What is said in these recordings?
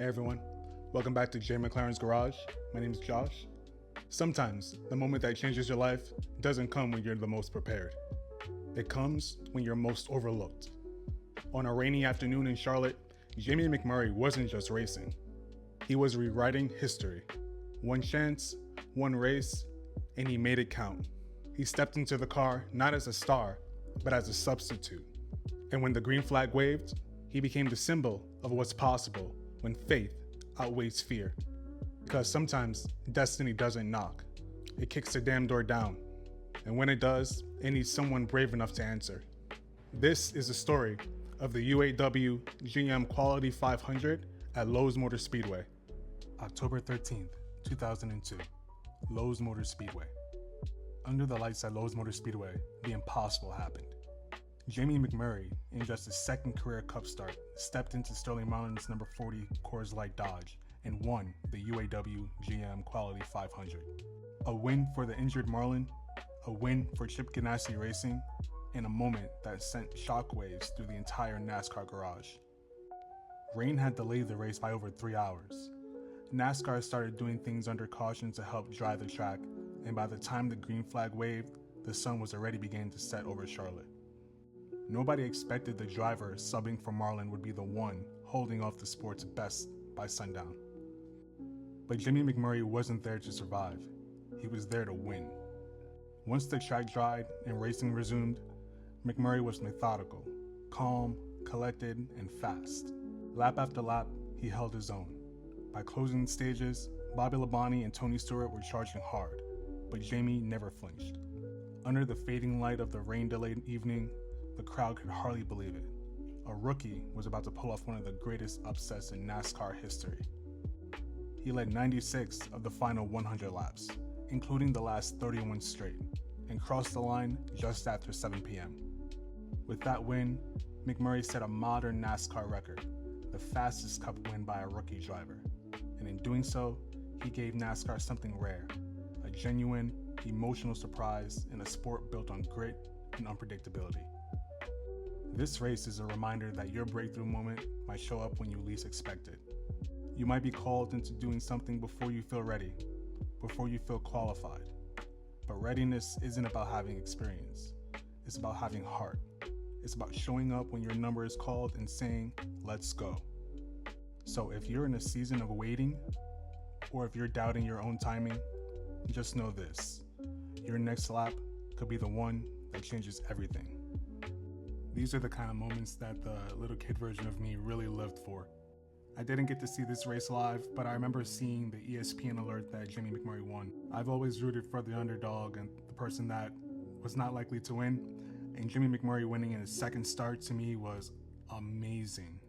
Hey everyone, welcome back to Jay McLaren's Garage. My name is Josh. Sometimes the moment that changes your life doesn't come when you're the most prepared. It comes when you're most overlooked. On a rainy afternoon in Charlotte, Jamie McMurray wasn't just racing. He was rewriting history. One chance, one race, and he made it count. He stepped into the car not as a star, but as a substitute. And when the green flag waved, he became the symbol of what's possible when faith outweighs fear. Because sometimes destiny doesn't knock. It kicks the damn door down. And when it does, it needs someone brave enough to answer. This is the story of the UAW-GM Quality 500 at Lowe's Motor Speedway. October 13th, 2002, Lowe's Motor Speedway. Under the lights at Lowe's Motor Speedway, the impossible happened. Jamie McMurray, in just his second career Cup start, stepped into Sterling Marlin's number 40 Coors Light Dodge and won the UAW-GM Quality 500. A win for the injured Marlin, a win for Chip Ganassi Racing, and a moment that sent shockwaves through the entire NASCAR garage. Rain had delayed the race by over 3 hours. NASCAR started doing things under caution to help dry the track, and by the time the green flag waved, the sun was already beginning to set over Charlotte. Nobody expected the driver subbing for Marlin would be the one holding off the sport's best by sundown. But Jamie McMurray wasn't there to survive. He was there to win. Once the track dried and racing resumed, McMurray was methodical, calm, collected, and fast. Lap after lap, he held his own. By closing stages, Bobby Labonte and Tony Stewart were charging hard, but Jamie never flinched. Under the fading light of the rain-delayed evening, the crowd could hardly believe it. A rookie was about to pull off one of the greatest upsets in NASCAR history. He led 96 of the final 100 laps, including the last 31 straight, and crossed the line just after 7 p.m. With that win, McMurray set a modern NASCAR record, the fastest Cup win by a rookie driver. And in doing so, he gave NASCAR something rare, a genuine, emotional surprise in a sport built on grit and unpredictability. This race is a reminder that your breakthrough moment might show up when you least expect it. You might be called into doing something before you feel ready, before you feel qualified. But readiness isn't about having experience. It's about having heart. It's about showing up when your number is called and saying, let's go. So if you're in a season of waiting, or if you're doubting your own timing, just know this. Your next lap could be the one that changes everything. These are the kind of moments that the little kid version of me really lived for. I didn't get to see this race live, but I remember seeing the ESPN alert that Jamie McMurray won. I've always rooted for the underdog and the person that was not likely to win, and Jamie McMurray winning in his second start to me was amazing.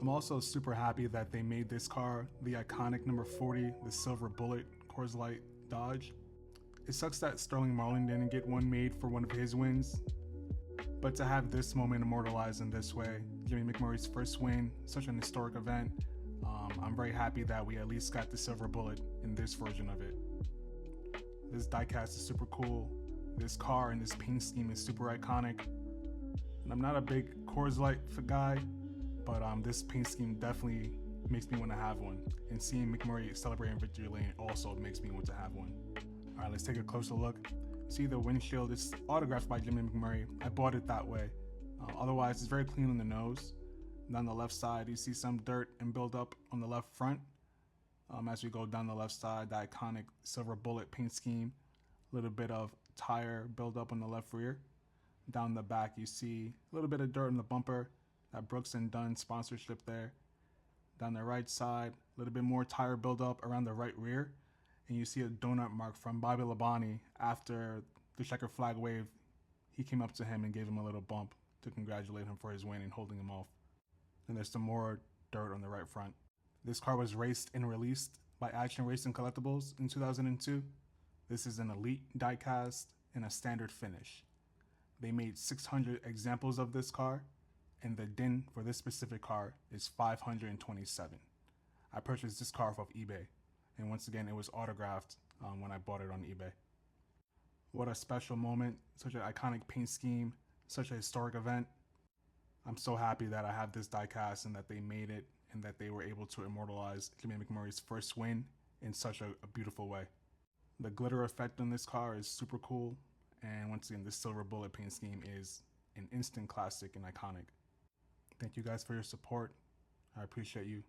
I'm also super happy that they made this car the iconic number 40, the silver bullet Coors Light Dodge. It sucks that Sterling Marlin didn't get one made for one of his wins, but to have this moment immortalized in this way, Jamie McMurray's first win, such an historic event, I'm very happy that we at least got the silver bullet in this version of it. This diecast is super cool. This car and this paint scheme is super iconic. And I'm not a big Coors Light guy, but this paint scheme definitely makes me want to have one. And seeing McMurray celebrating victory lane also makes me want to have one. All right, let's take a closer look. See, the windshield is autographed by Jamie McMurray. I bought it that way. Otherwise, it's very clean on the nose. Down the left side, you see some dirt and buildup on the left front. As we go down the left side, the iconic silver bullet paint scheme. A little bit of tire buildup on the left rear. Down the back, you see a little bit of dirt on the bumper. That Brooks and Dunn sponsorship there. Down the right side, a little bit more tire buildup around the right rear. And you see a donut mark from Bobby Labonte after the checker flag wave. He came up to him and gave him a little bump to congratulate him for his win and holding him off. And there's some more dirt on the right front. This car was raced and released by Action Racing Collectibles in 2002. This is an elite diecast and a standard finish. They made 600 examples of this car, and the DIN for this specific car is 527. I purchased this car off of eBay. And once again, it was autographed when I bought it on eBay. What a special moment, such an iconic paint scheme, such a historic event. I'm so happy that I have this diecast and that they made it and that they were able to immortalize Jamie McMurray's first win in such a beautiful way. The glitter effect on this car is super cool, and once again, this silver bullet paint scheme is an instant classic and iconic. Thank you guys for your support. I appreciate you.